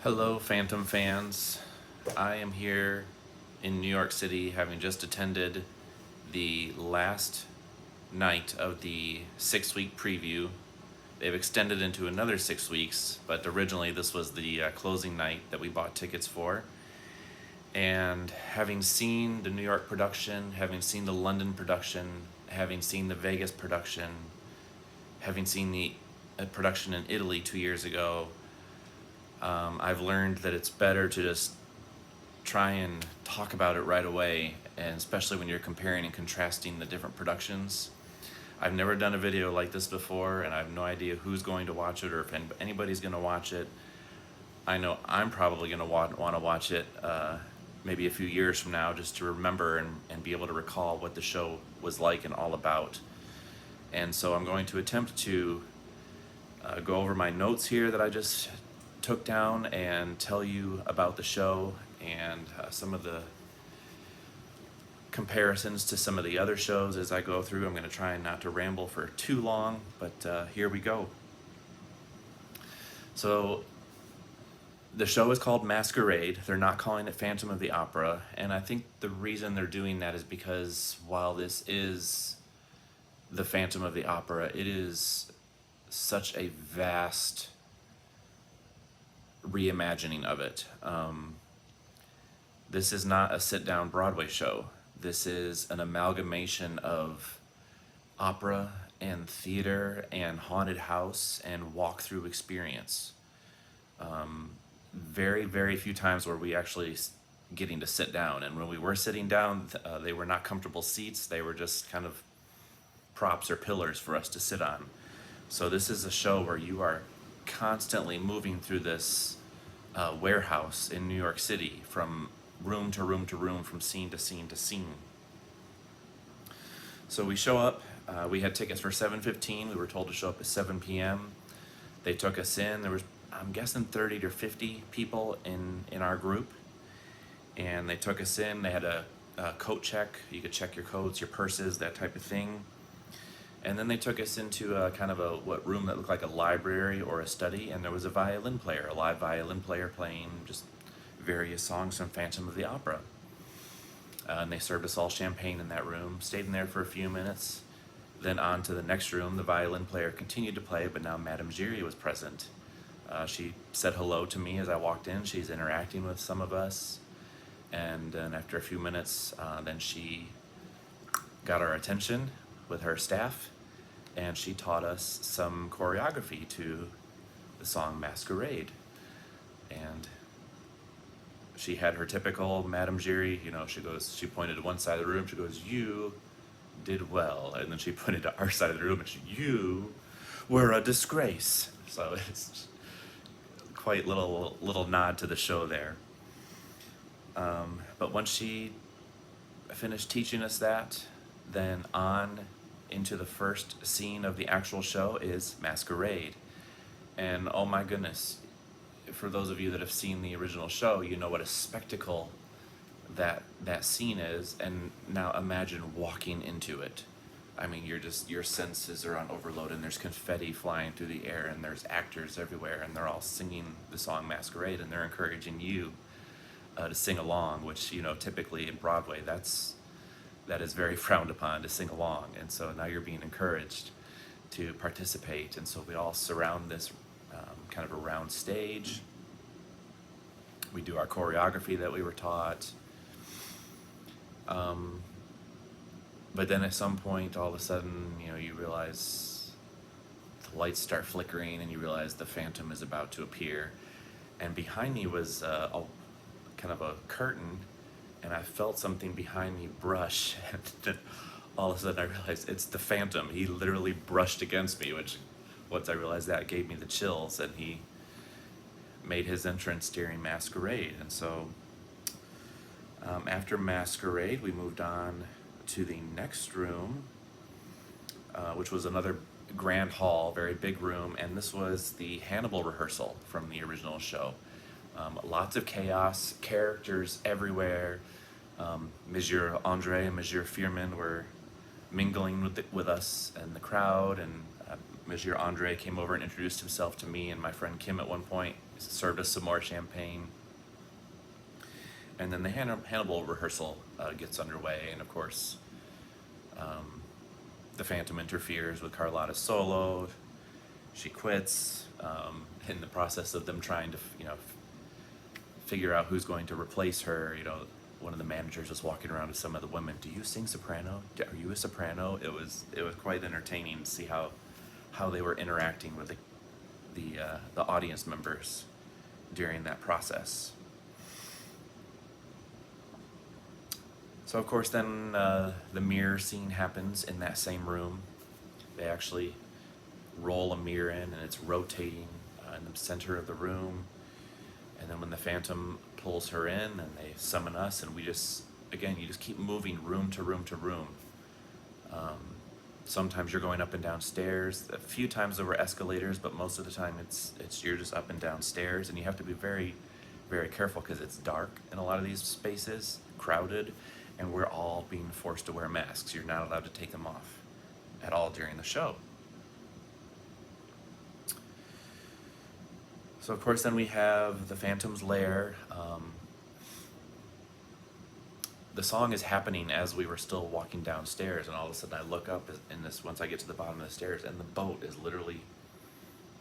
Hello, Phantom fans. I am here in New York City having just attended the last night of the 6-week preview. They've extended into another 6 weeks, but originally this was the closing night that we bought tickets for. And having seen the New York production, having seen the London production, having seen the Vegas production, having seen the production in Italy 2 years ago, I've learned that it's better to just try and talk about it right away, and especially when you're comparing and contrasting the different productions. I've never done a video like this before, and I have no idea who's going to watch it or if anybody's going to watch it. I know I'm probably going to want to watch it maybe a few years from now, just to remember and be able to recall what the show was like and all about. And so I'm going to attempt to go over my notes here that I just took down and tell you about the show and some of the comparisons to some of the other shows as I go through. I'm going to try not to ramble for too long, but here we go. So the show is called Masquerade. They're not calling it Phantom of the Opera, and I think the reason they're doing that is because while this is the Phantom of the Opera, it is such a vast reimagining of it. This is not a sit-down Broadway show. This is an amalgamation of opera and theater and haunted house and walk-through experience. Very, very few times were we actually getting to sit down, and when we were sitting down, they were not comfortable seats. They were just kind of props or pillars for us to sit on. So this is a show where you are constantly moving through this warehouse in New York City, from room to room to room, from scene to scene to scene. So we show up. We had tickets for 7:15. We were told to show up at 7 p.m. They took us in. There was, I'm guessing, 30 to 50 people in our group, and they took us in. They had a coat check. You could check your coats, your purses, that type of thing. And then they took us into a kind of a room that looked like a library or a study, and there was a violin player, a live violin player playing just various songs from Phantom of the Opera. And they served us all champagne in that room, stayed in there for a few minutes, then on to the next room. The violin player continued to play, but now Madame Giry was present. She said hello to me as I walked in. She's interacting with some of us, and then after a few minutes, then she got our attention with her staff, and she taught us some choreography to the song Masquerade. And she had her typical Madame Giry, she pointed to one side of the room, she goes, "You did well." And then she pointed to our side of the room and "You were a disgrace." So it's quite little nod to the show there. But once she finished teaching us that, then on into the first scene of the actual show is Masquerade. And oh my goodness, for those of you that have seen the original show, you know what a spectacle that scene is, and now imagine walking into it. I mean, your senses are on overload, and there's confetti flying through the air, and there's actors everywhere, and they're all singing the song Masquerade, and they're encouraging you to sing along, which, typically in Broadway, that is very frowned upon, to sing along. And so now you're being encouraged to participate. And so we all surround this kind of a round stage. We do our choreography that we were taught. But then at some point, all of a sudden, you realize the lights start flickering, and you realize the Phantom is about to appear. And behind me was kind of a curtain, and I felt something behind me brush, and then all of a sudden I realized it's the Phantom. He literally brushed against me, which, once I realized that, gave me the chills, and he made his entrance during Masquerade. And so after Masquerade, we moved on to the next room, which was another grand hall, very big room, and this was the Hannibal rehearsal from the original show. Lots of chaos, characters everywhere. Monsieur Andre and Monsieur Firmin were mingling with us and the crowd, and Monsieur Andre came over and introduced himself to me and my friend Kim at one point, served us some more champagne. And then the Hannibal rehearsal gets underway, and of course, the Phantom interferes with Carlotta's solo. She quits in the process of them trying to, figure out who's going to replace her. One of the managers was walking around to some of the women. Do you sing soprano? Are you a soprano? It was quite entertaining to see how they were interacting with the audience members during that process. So of course then the mirror scene happens in that same room. They actually roll a mirror in and it's rotating in the center of the room. And then when the Phantom pulls her in and they summon us, and you just keep moving room to room to room. Sometimes you're going up and down stairs. A few times there were escalators, but most of the time you're just up and down stairs, and you have to be very, very careful because it's dark in a lot of these spaces, crowded, and we're all being forced to wear masks. You're not allowed to take them off at all during the show. So of course then we have the Phantom's Lair. The song is happening as we were still walking downstairs, and all of a sudden I look up once I get to the bottom of the stairs, and the boat is literally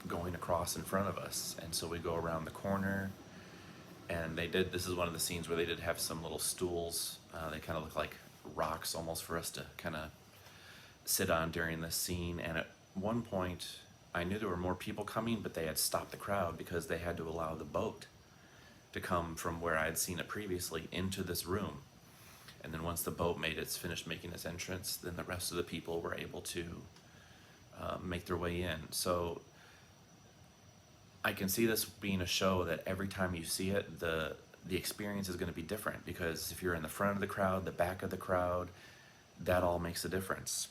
going across in front of us. And so we go around the corner, and this is one of the scenes where they did have some little stools. They kind of look like rocks almost for us to kind of sit on during this scene. And at one point I knew there were more people coming, but they had stopped the crowd because they had to allow the boat to come from where I had seen it previously into this room. And then once the boat finished making its entrance, then the rest of the people were able to make their way in. So I can see this being a show that every time you see it, the experience is going to be different, because if you're in the front of the crowd, the back of the crowd, that all makes a difference.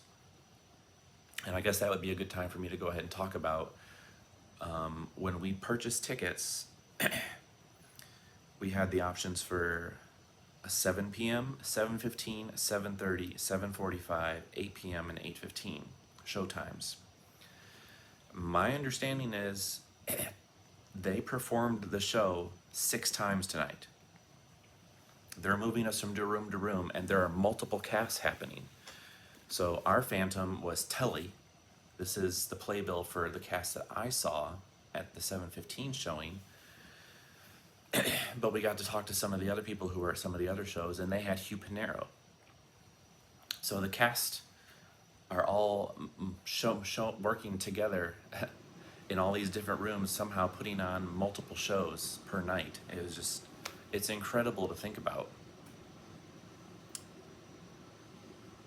And I guess that would be a good time for me to go ahead and talk about when we purchased tickets, we had the options for a 7 p.m., 7:15, 7:30, 7:45, 8 p.m., and 8:15 show times. My understanding is they performed the show 6 times tonight. They're moving us from room to room, and there are multiple casts happening. So our Phantom was Telly. This is the playbill for the cast that I saw at the 7:15 showing. But we got to talk to some of the other people who were at some of the other shows, and they had Hugh Pinero. So the cast are all working together in all these different rooms, somehow putting on multiple shows per night. It's incredible to think about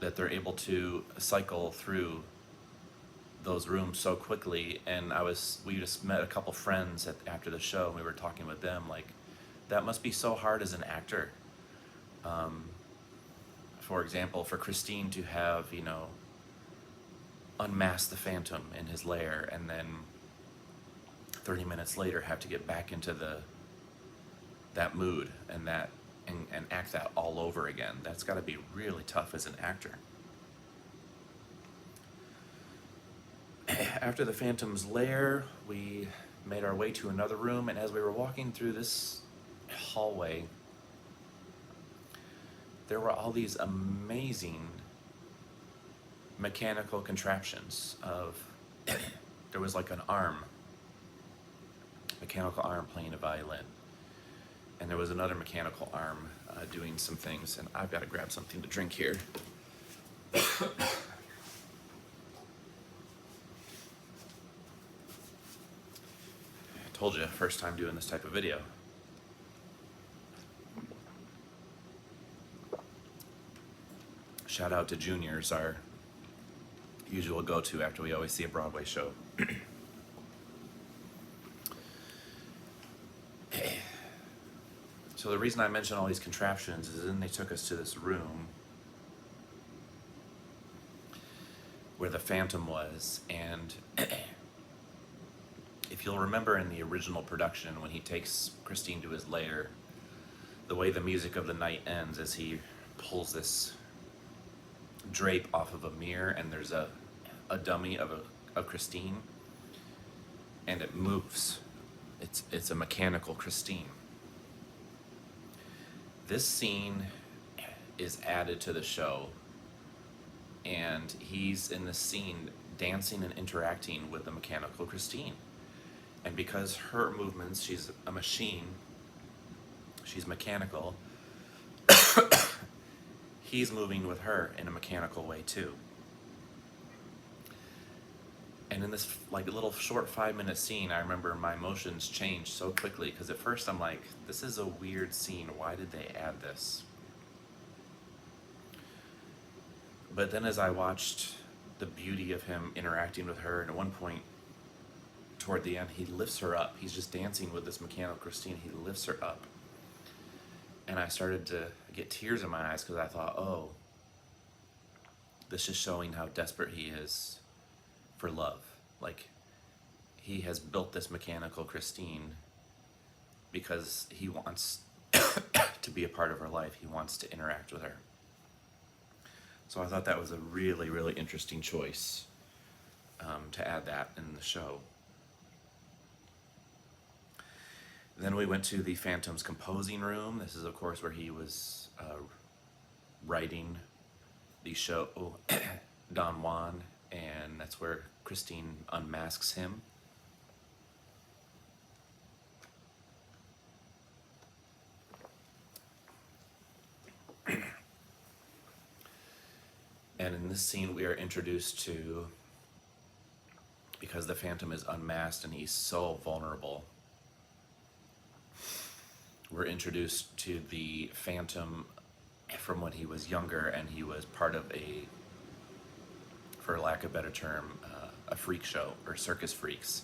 that they're able to cycle through those rooms so quickly. And we just met a couple friends after the show, and we were talking with them, like, that must be so hard as an actor. For example, for Christine to have, unmask the Phantom in his lair, and then 30 minutes later have to get back into that mood and act that all over again. That's got to be really tough as an actor. After the Phantom's Lair, we made our way to another room, and as we were walking through this hallway, there were all these amazing mechanical contraptions there was like an mechanical arm playing a violin, and there was another mechanical arm doing some things. And I've got to grab something to drink here. I told you, first time doing this type of video. Shout out to Juniors, our usual go-to after we always see a Broadway show. So the reason I mention all these contraptions is then they took us to this room where the Phantom was. And if you'll remember in the original production, when he takes Christine to his lair, the way the music of the night ends is he pulls this drape off of a mirror, and there's a dummy of of Christine, and it moves. It's a mechanical Christine. This scene is added to the show, and he's in the scene dancing and interacting with the mechanical Christine. And because her movements, she's a machine, she's mechanical, he's moving with her in a mechanical way too. And in this like little short 5-minute scene, I remember my emotions changed so quickly, because at first I'm like, this is a weird scene, why did they add this? But then as I watched the beauty of him interacting with her, and at one point toward the end, he lifts her up. He's just dancing with this mechanical Christine. He lifts her up. And I started to get tears in my eyes, because I thought, oh, this is showing how desperate he is for love. Like, he has built this mechanical Christine because he wants to be a part of her life. He wants to interact with her. So I thought that was a really, really interesting choice to add that in the show. Then we went to the Phantom's composing room. This is, of course, where he was writing the show Don Juan, and that's where Christine unmasks him. And in this scene, we are introduced to, because the Phantom is unmasked and he's so vulnerable, we're introduced to the Phantom from when he was younger, and he was part of a, for lack of a better term, a freak show, or circus freaks,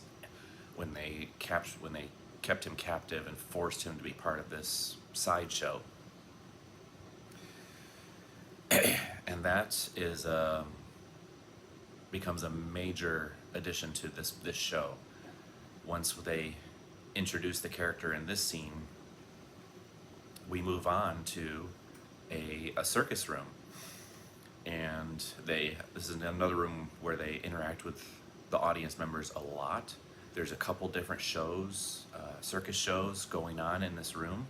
when they kept him captive and forced him to be part of this sideshow. And that is becomes a major addition to this show. Once they introduce the character in this scene, we move on to a circus room, and this is another room where they interact with the audience members a lot. There's a couple different shows, circus shows going on in this room.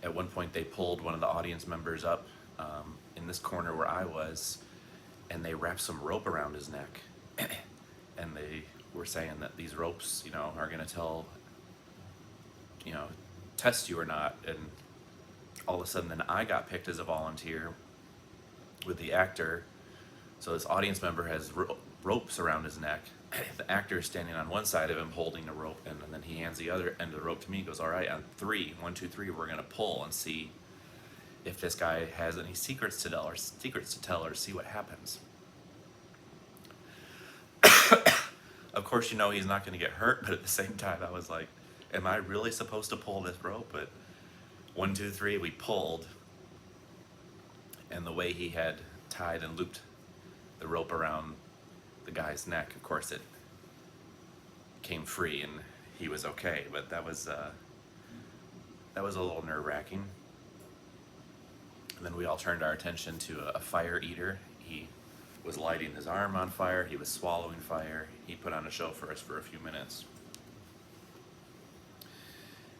At one point they pulled one of the audience members up in this corner where I was, and they wrapped some rope around his neck. And they were saying that these ropes, are gonna tell, test you or not. And all of a sudden then I got picked as a volunteer with the actor. So this audience member has ropes around his neck. The actor is standing on one side of him holding the rope, and then he hands the other end of the rope to me. He goes, all right, on 3, 1, 2, 3, we're gonna pull and see if this guy has any secrets to tell, or see what happens. Of course, he's not gonna get hurt, but at the same time I was like, am I really supposed to pull this rope? But 1, 2, 3, we pulled, and the way he had tied and looped the rope around the guy's neck, of course it came free and he was okay, but that was a little nerve-wracking. And then we all turned our attention to a fire eater. He was lighting his arm on fire, he was swallowing fire. He put on a show for us for a few minutes.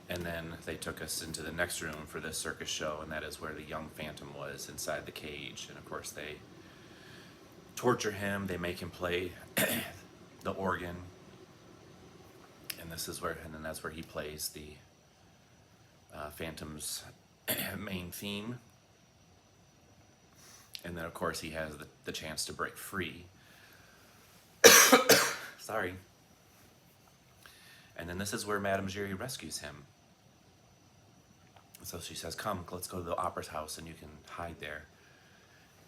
And then they took us into the next room for this circus show, and that is where the young Phantom was, inside the cage. And of course they torture him, they make him play the organ, and then that's where he plays the Phantom's main theme. And then of course he has the chance to break free. Sorry. And then this is where Madame Giry rescues him. So she says, come, let's go to the opera's house and you can hide there.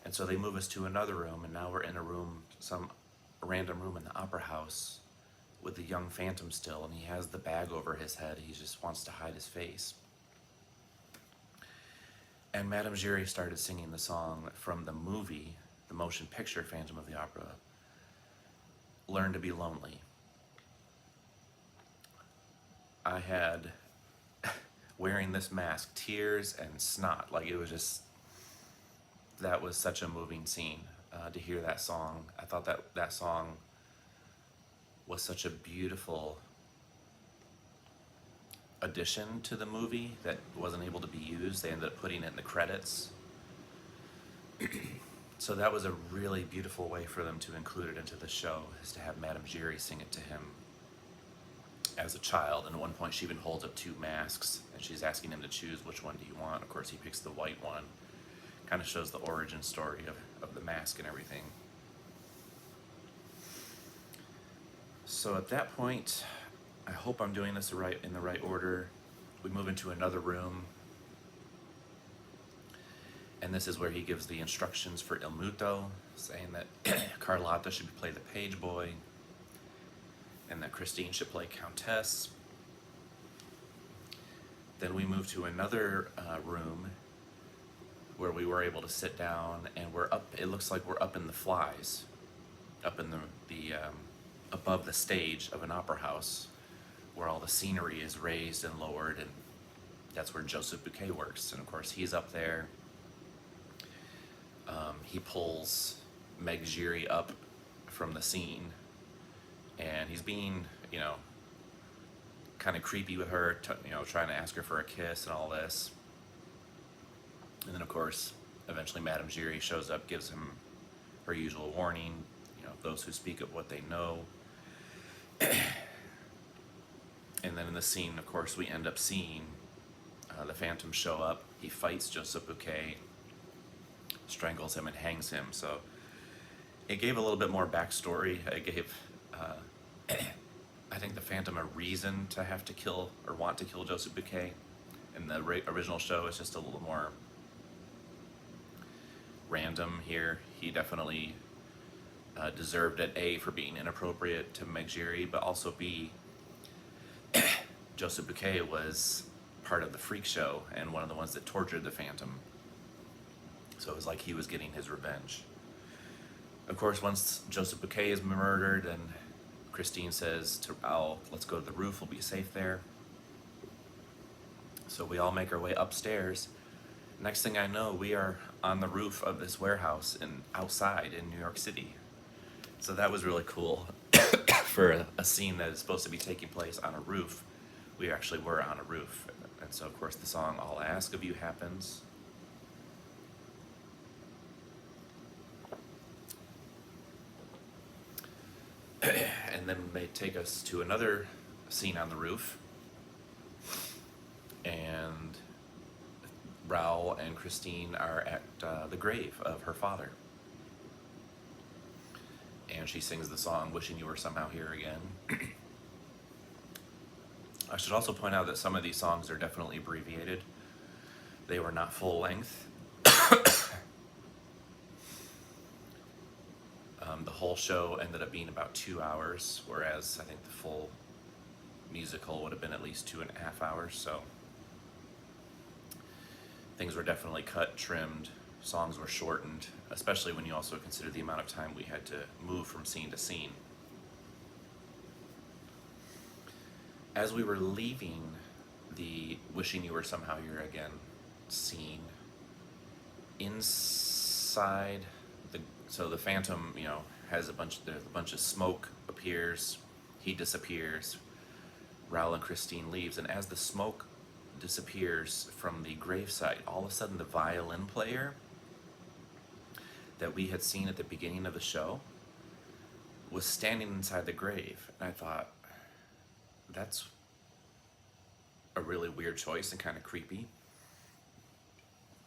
And so they move us to another room, and now we're in a room, some random room in the opera house with the young Phantom still, and he has the bag over his head. He just wants to hide his face. And Madame Giry started singing the song from the movie, the motion picture Phantom of the Opera, Learn to Be Lonely. I had, wearing this mask, tears and snot. Like, it was just, that was such a moving scene. to hear that song. I thought that song was such a beautiful addition to the movie that wasn't able to be used. They ended up putting it in the credits. So that was a really beautiful way for them to include it into the show, is to have Madame Giry sing it to him as a child. And at one point she even holds up 2 masks and she's asking him to choose which one do you want. Of course he picks the white one. Kind of shows the origin story of the mask and everything. So at that point, I hope I'm doing this in the right order. We move into another room. And this is where he gives the instructions for Il Muto, saying that Carlotta should play the page boy and that Christine should play Countess. Then we move to another room where we were able to sit down, and we're up. It looks like we're up in the flies, up in the above the stage of an opera house, where all the scenery is raised and lowered, and that's where Joseph Bouquet works. And of course, he's up there. He pulls Meg Giry up from the scene, and he's being, kind of creepy with her, trying to ask her for a kiss and all this. And then, of course, eventually Madame Giry shows up, gives him her usual warning, those who speak of what they know. And then in the scene, of course, we end up seeing the Phantom show up. He fights Joseph Bouquet, strangles him, and hangs him. So it gave a little bit more backstory. It gave, I think, the Phantom a reason to have to kill or want to kill Joseph Bouquet. In the original show, it's just a little more random here. He definitely deserved it, A, for being inappropriate to Meg Giry, but also B, Joseph Bouquet was part of the freak show and one of the ones that tortured the Phantom. So it was like he was getting his revenge. Of course, once Joseph Bouquet is murdered, and Christine says to Raoul, let's go to the roof, we'll be safe there. So we all make our way upstairs. Next thing I know, we are on the roof of this warehouse and outside in New York City. So that was really cool. For a scene that is supposed to be taking place on a roof, we actually were on a roof. And so, of course, the song All I Ask of You happens. And then they take us to another scene on the roof. And Raoul and Christine are at the grave of her father. And she sings the song, Wishing You Were Somehow Here Again. I should also point out that some of these songs are definitely abbreviated. They were not full length. The whole show ended up being about 2 hours, whereas I think the full musical would have been at least 2.5 hours, so things were definitely cut, trimmed, songs were shortened, especially when you also consider the amount of time we had to move from scene to scene. As we were leaving the Wishing You Were Somehow Here Again scene, inside so the Phantom, has a bunch of smoke appears, he disappears, Raoul and Christine leaves, and as the smoke disappears from the gravesite, all of a sudden the violin player that we had seen at the beginning of the show was standing inside the grave. And I thought, that's a really weird choice and kind of creepy.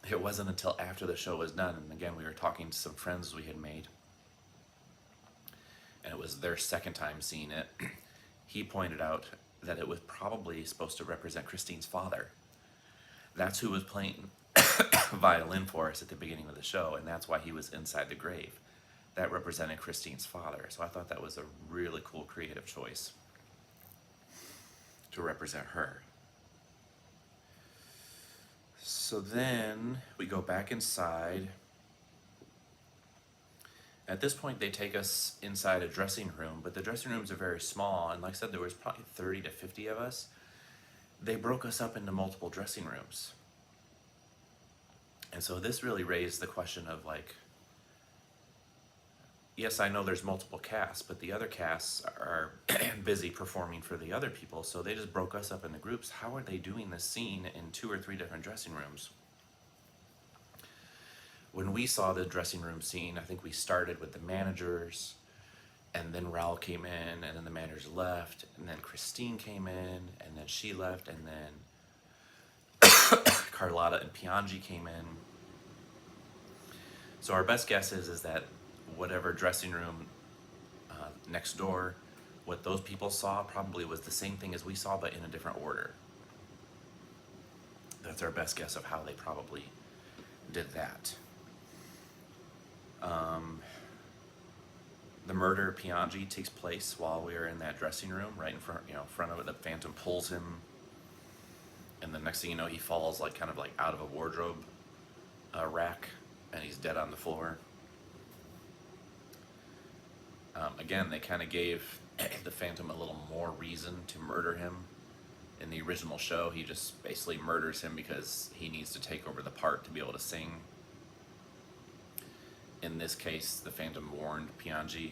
It wasn't until after the show was done, and again, we were talking to some friends we had made, and it was their second time seeing it. He pointed out that it was probably supposed to represent Christine's father. That's who was playing violin for us at the beginning of the show, and that's why he was inside the grave. That represented Christine's father. So I thought that was a really cool creative choice to represent her. So then we go back inside. At this point, they take us inside a dressing room, but the dressing rooms are very small, and like I said, there was probably 30 to 50 of us. They broke us up into multiple dressing rooms. And so this really raised the question of, like, yes, I know there's multiple casts, but the other casts are busy performing for the other people, so they just broke us up into groups. How are they doing this scene in 2 or 3 different dressing rooms? When we saw the dressing room scene, I think we started with the managers, and then Raul came in, and then the managers left, and then Christine came in, and then she left, and then Carlotta and Piangi came in. So our best guess is that whatever dressing room next door, what those people saw probably was the same thing as we saw, but in a different order. That's our best guess of how they probably did that. The murder of Piangi takes place while we are in that dressing room, right in front, front of it. The Phantom pulls him, and the next thing you know, he falls kind of out of a wardrobe rack, and he's dead on the floor. Again, they kind of gave the Phantom a little more reason to murder him. In the original show, he just basically murders him because he needs to take over the part to be able to sing. In this case, the Phantom warned Piangi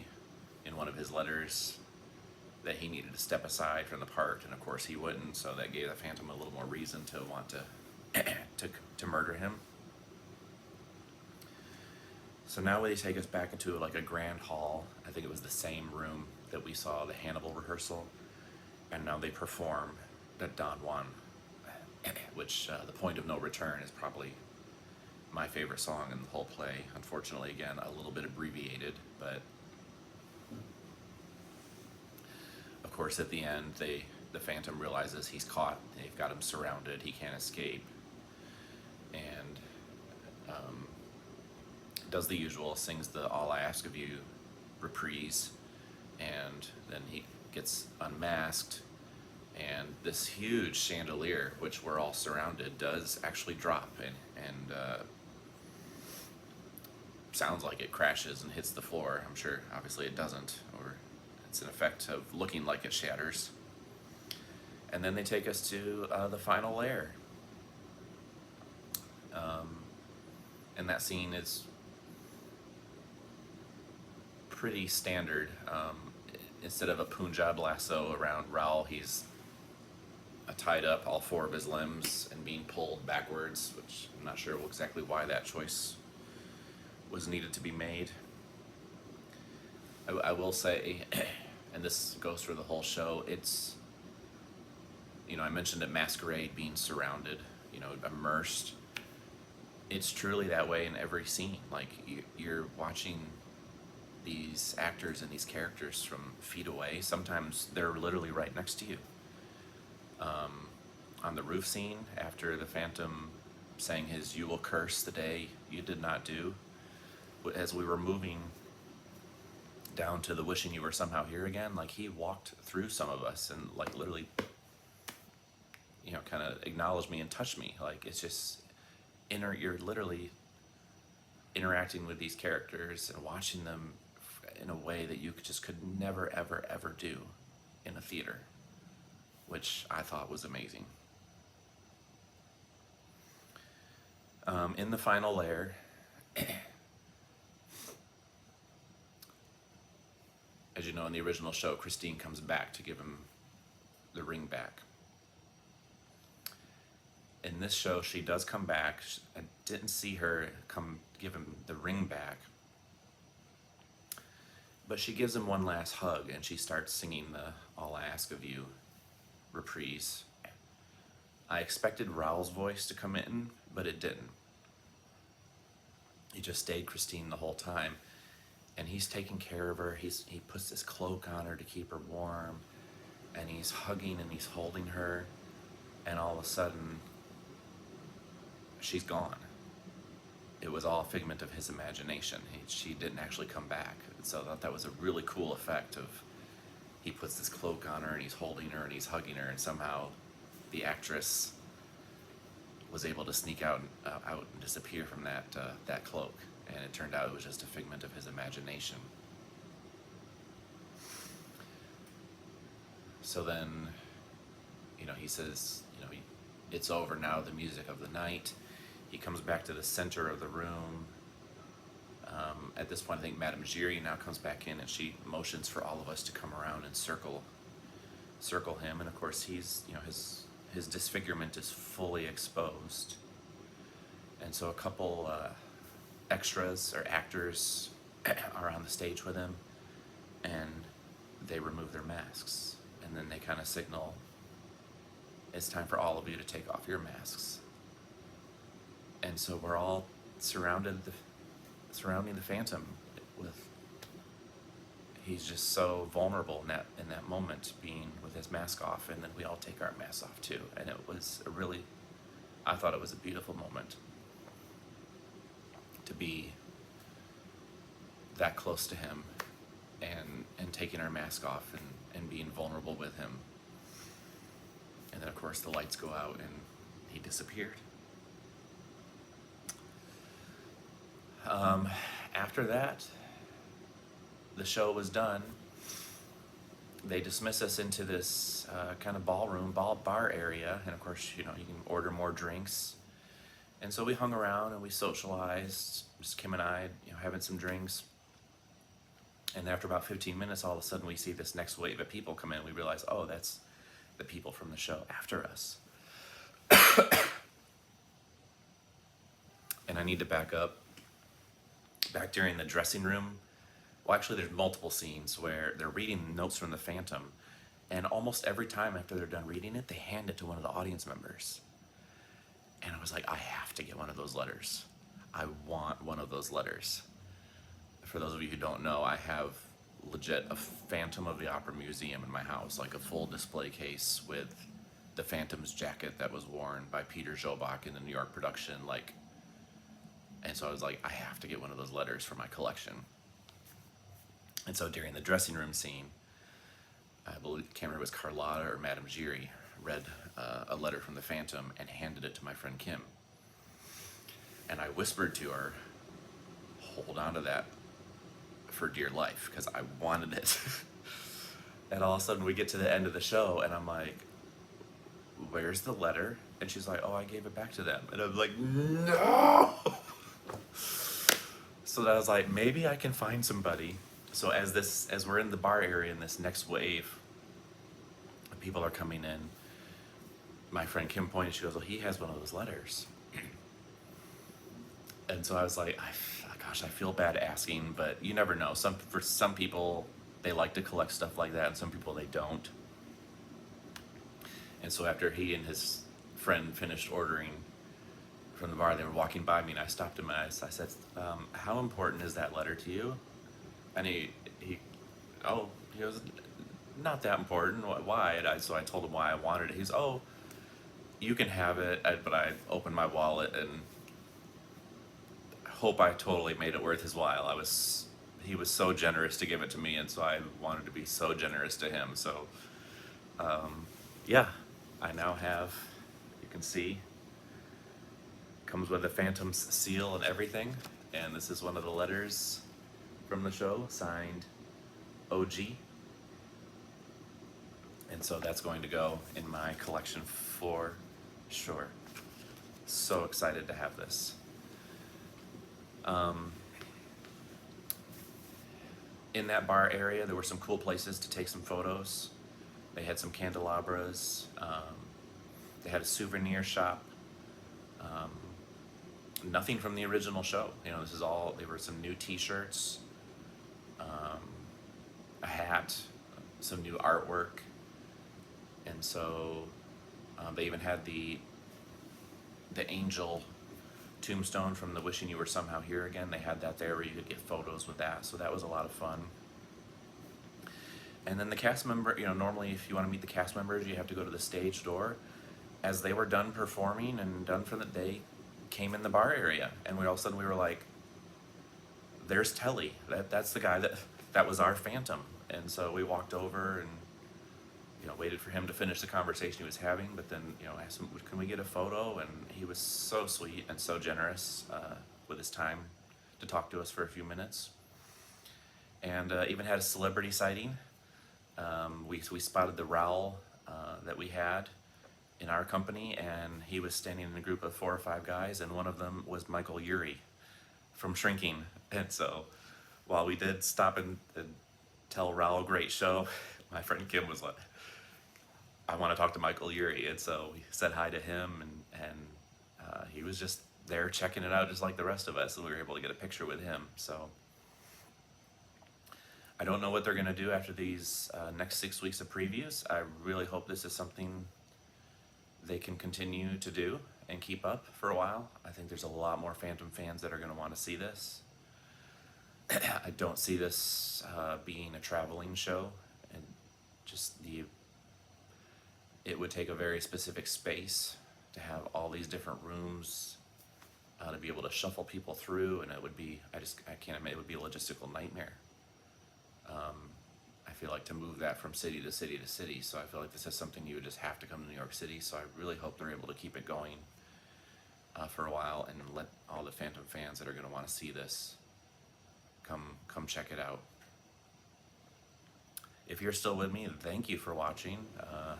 in one of his letters that he needed to step aside from the part, and of course he wouldn't, so that gave the Phantom a little more reason to want to murder him. So now they take us back into a grand hall. I think it was the same room that we saw the Hannibal rehearsal, and now they perform the Don Juan, which the Point of No Return is probably my favorite song in the whole play. Unfortunately, again, a little bit abbreviated, but of course at the end the Phantom realizes he's caught. They've got him surrounded. He can't escape, and does the usual, sings the All I Ask of You reprise, and then he gets unmasked, and this huge chandelier, which we're all surrounded, does actually drop, and sounds like it crashes and hits the floor. I'm sure obviously it doesn't, or it's an effect of looking like it shatters. And then they take us to the final lair, and that scene is pretty standard. Instead of a Punjab lasso around Raul, he's tied up, all 4 of his limbs, and being pulled backwards, which I'm not sure exactly why that choice was needed to be made. I will say, and this goes for the whole show, it's, I mentioned at Masquerade being surrounded, immersed. It's truly that way in every scene. You're watching these actors and these characters from feet away. Sometimes they're literally right next to you. On the roof scene, after the Phantom sang his "You will curse the day you did not do," as we were moving down to the "Wishing you were somehow here again," he walked through some of us and literally, kind of acknowledged me and touched me. It's just you're literally interacting with these characters and watching them in a way that you just could never, ever, ever do in a theater, which I thought was amazing. In the final lair, as you know, in the original show, Christine comes back to give him the ring back. In this show, she does come back. I didn't see her come give him the ring back, but she gives him one last hug, and she starts singing the "All I Ask of You" reprise. I expected Raul's voice to come in, but it didn't. He just stayed Christine the whole time, and he's taking care of her. He puts this cloak on her to keep her warm, and he's hugging and he's holding her, and all of a sudden, she's gone. It was all a figment of his imagination. She didn't actually come back. So I thought that was a really cool effect of, he puts this cloak on her and he's holding her and he's hugging her, and somehow the actress was able to sneak out and disappear from that cloak, and it turned out it was just a figment of his imagination. So then, he says, it's over now, the music of the night. He comes back to the center of the room, At this point, I think Madame Giry now comes back in and she motions for all of us to come around and circle him. And of course, he's, his disfigurement is fully exposed. And so a couple extras or actors are on the stage with him, and they remove their masks. And then they kind of signal, it's time for all of you to take off your masks. And so we're all surrounding the Phantom with, he's just so vulnerable in that moment, being with his mask off, and then we all take our masks off too. And it was I thought it was a beautiful moment to be that close to him and taking our mask off and being vulnerable with him. And then of course the lights go out and he disappeared. After that, the show was done. They dismiss us into this kind of bar area, and of course, you can order more drinks. And so we hung around and we socialized, just Kim and I, having some drinks. And after about 15 minutes, all of a sudden we see this next wave of people come in. We realize, oh, that's the people from the show after us. And I need to back up. Back during the dressing room, well, actually there's multiple scenes where they're reading notes from the Phantom, and almost every time after they're done reading it, they hand it to one of the audience members. And I was like, I have to get one of those letters. I want one of those letters. For those of you who don't know, I have legit a Phantom of the Opera museum in my house, like a full display case with the Phantom's jacket that was worn by Peter Jobach in the New York production, and so I was like, I have to get one of those letters for my collection. And so during the dressing room scene, I can't remember if it was Carlotta or Madame Giry, read a letter from the Phantom and handed it to my friend Kim. And I whispered to her, hold on to that for dear life, because I wanted it. And all of a sudden we get to the end of the show and I'm like, where's the letter? And she's like, oh, I gave it back to them. And I'm like, no! So I was like, maybe I can find somebody. So as we're in the bar area and this next wave of people are coming in, my friend Kim pointed, she goes, well, he has one of those letters. And so I was like, gosh, I feel bad asking, but you never know. For some people, they like to collect stuff like that, and some people they don't. And so after he and his friend finished ordering from the bar, they were walking by me, and I stopped him and I said, how important is that letter to you? And he goes, not that important. Why? So I told him why I wanted it. He's, oh, you can have it, but I opened my wallet and hope I totally made it worth his while. He was so generous to give it to me, and so I wanted to be so generous to him. So, yeah, I now have, you can see, comes with the Phantom's seal and everything, and this is one of the letters from the show, signed OG. And so that's going to go in my collection for sure. So excited to have this. In that bar area, there were some cool places to take some photos. They had some candelabras. They had a souvenir shop. Nothing from the original show. This is all, there were some new t-shirts, a hat, some new artwork. And so they even had the angel tombstone from the Wishing You Were Somehow Here Again. They had that there where you could get photos with that. So that was a lot of fun. And then the cast member, normally if you want to meet the cast members, you have to go to the stage door. As they were done performing and done for the day, came in the bar area, and all of a sudden we were like, there's Telly. That's the guy that was our Phantom. And so we walked over and waited for him to finish the conversation he was having, but then asked him, can we get a photo? And he was so sweet and so generous with his time to talk to us for a few minutes. And even had a celebrity sighting. We spotted the Raoul that we had in our company, and he was standing in a group of 4 or 5 guys, and one of them was Michael Urie from Shrinking. And so while we did stop and tell Raul great show, my friend Kim was like, I want to talk to Michael Urie, and so we said hi to him, and he was just there checking it out just like the rest of us, and we were able to get a picture with him. So I don't know what they're going to do after these next 6 weeks of previews. I really hope this is something they can continue to do and keep up for a while. I think there's a lot more Phantom fans that are going to want to see this. I don't see this being a traveling show, and just it would take a very specific space to have all these different rooms to be able to shuffle people through, and it would be, I can't imagine, it would be a logistical nightmare. I feel like to move that from city to city to city, so I feel like this is something you would just have to come to New York City, so I really hope they're able to keep it going for a while and let all the Phantom fans that are going to want to see this come check it out. If you're still with me, thank you for watching.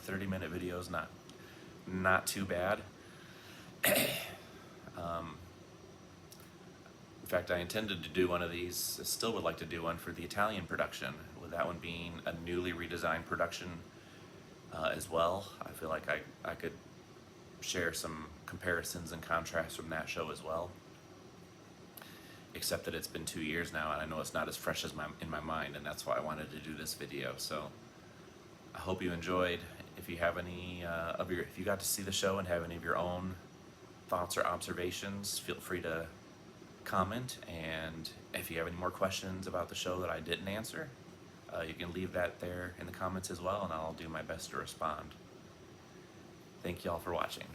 30-minute videos, not too bad. In fact, I intended to do one of these, I still would like to do one for the Italian production, with that one being a newly redesigned production as well. I feel like I could share some comparisons and contrasts from that show as well. Except that it's been 2 years now, and I know it's not as fresh as in my mind, and that's why I wanted to do this video. So I hope you enjoyed. If you have any if you got to see the show and have any of your own thoughts or observations, feel free to comment. And if you have any more questions about the show that I didn't answer, you can leave that there in the comments as well, and I'll do my best to respond. Thank you all for watching.